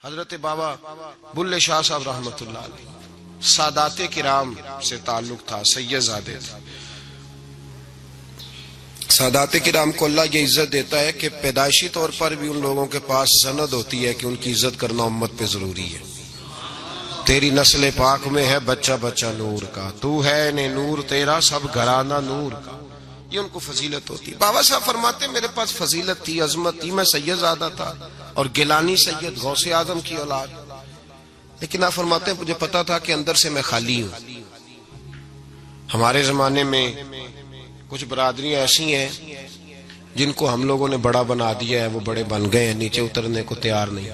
حضرت بابا بلے شاہ صاحب رحمت اللہ علیہ سادات کرام سے تعلق تھا، سید زادے تھے۔ سادات کرام کو اللہ یہ عزت دیتا ہے کہ پیدائشی طور پر بھی ان لوگوں کے پاس سند ہوتی ہے کہ ان کی عزت کرنا امت پہ ضروری ہے۔ تیری نسل پاک میں ہے بچہ بچہ نور کا، تو ہے نے نور تیرا سب گھرانہ نور کا، یہ ان کو فضیلت ہوتی۔ بابا صاحب فرماتے میرے پاس فضیلت تھی، عظمت تھی، میں سید زادہ تھا اور گیلانی سید غوث اعظم کی اولاد، لیکن آپ فرماتے ہیں مجھے پتا تھا کہ اندر سے میں خالی ہوں۔ ہمارے زمانے میں کچھ برادریاں ایسی ہیں جن کو ہم لوگوں نے بڑا بنا دیا ہے، وہ بڑے بن گئے ہیں، نیچے اترنے کو تیار نہیں۔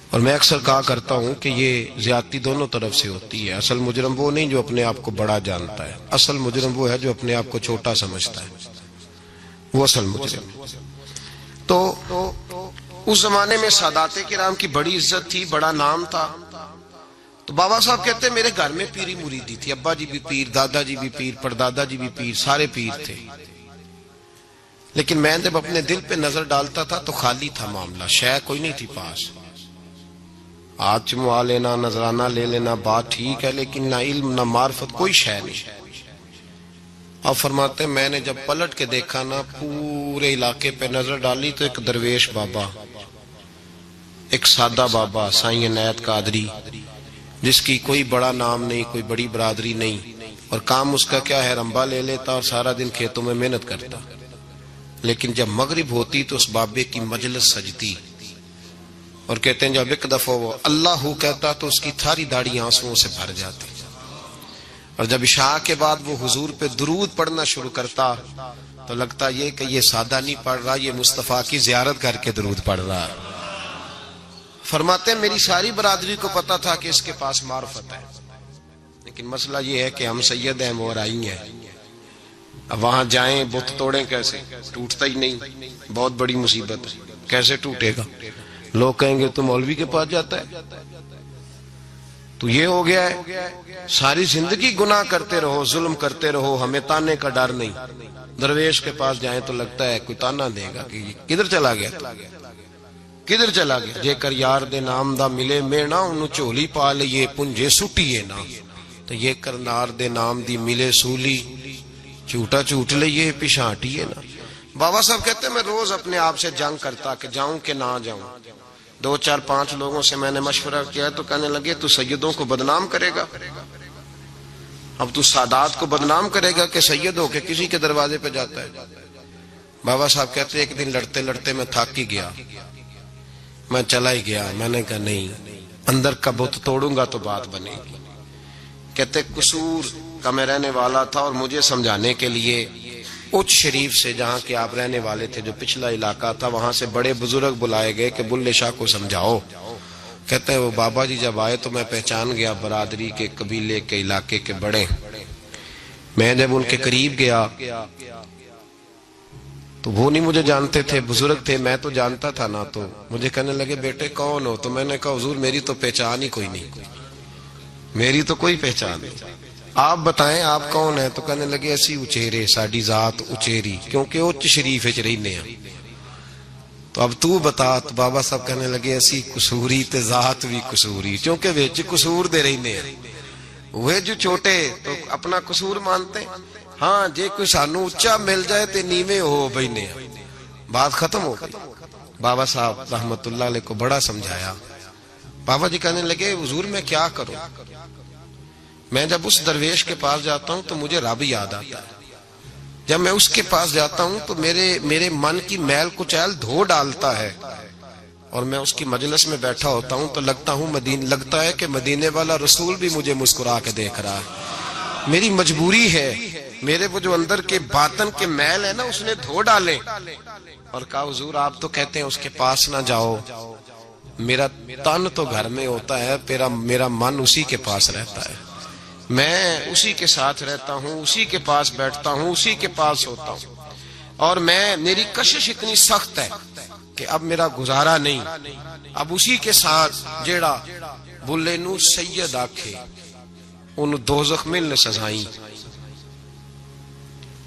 اور میں اکثر کہا کرتا ہوں کہ یہ زیادتی دونوں طرف سے ہوتی ہے۔ اصل مجرم وہ نہیں جو اپنے آپ کو بڑا جانتا ہے، اصل مجرم وہ ہے جو اپنے آپ کو چھوٹا سمجھتا ہے، وہ اصل مجرم۔ تو اس زمانے میں سادات کرام کی بڑی عزت تھی، بڑا نام تھا۔ تو بابا صاحب کہتے ہیں میرے گھر میں پیری مریدی تھی، ابا جی بھی پیر، دادا جی بھی پیر، پردادا جی بھی پیر، سارے پیر تھے، لیکن میں جب اپنے دل پہ نظر ڈالتا تھا تو خالی تھا معاملہ، شے کوئی نہیں تھی پاس۔ ہاتھ چموا لینا، نذرانہ لے لینا بات ٹھیک ہے، لیکن نہ علم نہ معرفت، کوئی شے نہیں۔ اب فرماتے ہیں میں نے جب پلٹ کے دیکھا نا، پورے علاقے پہ نظر ڈالی تو ایک درویش بابا، ایک سادہ بابا سائیں عنایت قادری، جس کی کوئی بڑا نام نہیں، کوئی بڑی برادری نہیں، اور کام اس کا کیا ہے، رمبا لے لیتا اور سارا دن کھیتوں میں محنت کرتا، لیکن جب مغرب ہوتی تو اس بابے کی مجلس سجتی، اور کہتے ہیں جب ایک دفعہ وہ اللہ کہتا تو اس کی تھاری داڑھی آنسوؤں سے بھر جاتی، اور جب عشاء کے بعد وہ حضور پہ درود پڑھنا شروع کرتا تو لگتا یہ کہ یہ سادہ نہیں پڑھ رہا، یہ مصطفیٰ کی زیارت کر کے درود پڑھ رہا۔ فرماتے ہیں میری ساری برادری کو پتا تھا کہ اس کے پاس معرفت ہے، لیکن مسئلہ یہ ہے کہ ہم سید ہیں، وہ رائی ہیں، اب وہاں جائیں بت توڑیں کیسے، ٹوٹتا ہی نہیں، بہت بڑی مصیبت ہے، کیسے ٹوٹے گا؟ لوگ کہیں گے تو مولوی کے پاس جاتا ہے، تو یہ ہو گیا ہے ساری زندگی گناہ کرتے رہو، ظلم کرتے رہو، ہمیں تانے کا ڈر نہیں۔ درویش کے پاس جائیں تو لگتا ہے کوئی تانا دے گا کہ کدھر چلا گیا، کدھر چلا گیا۔ جے کر یار دے نام دا ملے مینا، انہوں چولی پا لئے پنجے سٹیے نا، تو یہ کر نار دے نام دی ملے سولی، چوٹا چوٹ لئے پشانٹیے نا۔ بابا صاحب کہتے ہیں میں روز اپنے آپ سے جنگ کرتا کہ جاؤں کہ نہ جاؤں۔ 2 4 5 لوگوں سے میں نے مشورہ کیا تو کہنے لگے تو سیدوں کو بدنام کرے گا، اب تو سادات کو بدنام کرے گا کہ سید ہو کے کسی کے دروازے پہ جاتا ہے۔ بابا صاحب کہتے ہیں ایک دن لڑتے لڑتے میں تھک ہی گیا، میں چلا ہی گیا، میں نے کہا نہیں، اندر کا بت توڑوں گا تو بات بنے گی۔ کہتے قصور کا میں رہنے والا تھا، اور مجھے سمجھانے کے لیے اچ شریف سے جہاں کہ آپ رہنے والے تھے، جو پچھلا علاقہ تھا، وہاں سے بڑے بزرگ بلائے گئے کہ بلے شاہ کو سمجھاؤ۔ کہتے ہیں وہ بابا جی جب آئے تو میں پہچان گیا برادری کے، قبیلے کے، علاقے کے بڑے۔ میں جب ان کے قریب گیا تو وہ نہیں مجھے جانتے تھے، بزرگ تھے، میں تو جانتا تھا نا، تو مجھے کہنے لگے بیٹے کون ہو؟ تو میں نے کہا حضور میری تو پہچان ہی کوئی نہیں، میری تو کوئی پہچان نہیں، آپ بتائیں آپ کون ہیں؟ تو کہنے لگے ایسی اچیرے، ساڈی ذات اچیری، کیونکہ اچ شریف وچ رہنے ہیں، تو اب تو بتا۔ تو بابا صاحب کہنے لگے ایسی قصوری تے ذات بھی قصوری، کیونکہ وچ قصور دے رہنے ہیں، وہ جو چھوٹے تو اپنا قصور مانتے ہیں، ہاں جے کوئی سانو اچا مل جائے تے نیویں ہو بینے، بات ختم ہو گئی۔ بابا صاحب رحمت اللہ علیہ کو بڑا سمجھایا۔ بابا جی کہنے لگے حضور میں کیا کروں؟ میں جب اس درویش کے پاس جاتا ہوں تو مجھے رب یاد آتا ہے، جب میں اس کے پاس جاتا ہوں تو میرے من کی میل کچیل دھو ڈالتا ہے، اور میں اس کی مجلس میں بیٹھا ہوتا ہوں تو لگتا ہے کہ مدینے والا رسول بھی مجھے مسکرا کے دیکھ رہا ہے۔ میری مجبوری ہے، میرے وہ جو اندر کے باطن کے میل ہے نا، اس نے دھو ڈالے، اور کہا حضور آپ تو کہتے ہیں اس کے پاس نہ جاؤ، میرا تن تو گھر میں ہوتا ہے، میرا من اسی کے پاس رہتا ہے، میں اسی کے ساتھ رہتا ہوں، اسی کے پاس بیٹھتا ہوں، اسی کے پاس ہوتا ہوں، اور میری کشش اتنی سخت ہے کہ اب میرا گزارا نہیں، اب اسی کے ساتھ جیڑا بلے نو سید آکھے انہوں دوزخ ملنے سزائیں۔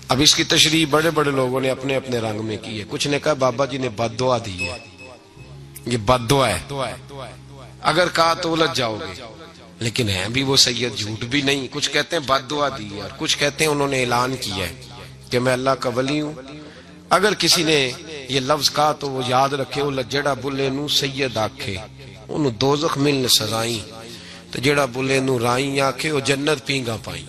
اب اس کی تشریح بڑے بڑے لوگوں نے اپنے اپنے رنگ میں کی ہے، کچھ نے کہا بابا جی نے بد دعا دی ہے، یہ بد دعا ہے، اگر کہا تو الجھ جاؤ گے، لیکن ہیں بھی وہ سید، جھوٹ بھی نہیں. کچھ کہتے ہیں بد دعا دی ہے، اور کچھ کہتے ہیں انہوں نے اعلان کیا ہے کہ میں اللہ کا ولی ہوں. اگر کسی نے یہ لفظ کہا تو وہ یاد رکھے، وہ جڑا بلے نو سید آکھے انہوں دوزخ ملن سزائیں، تو جڑا بلے نو رائیں آکھے وہ جنت پینگا پائیں.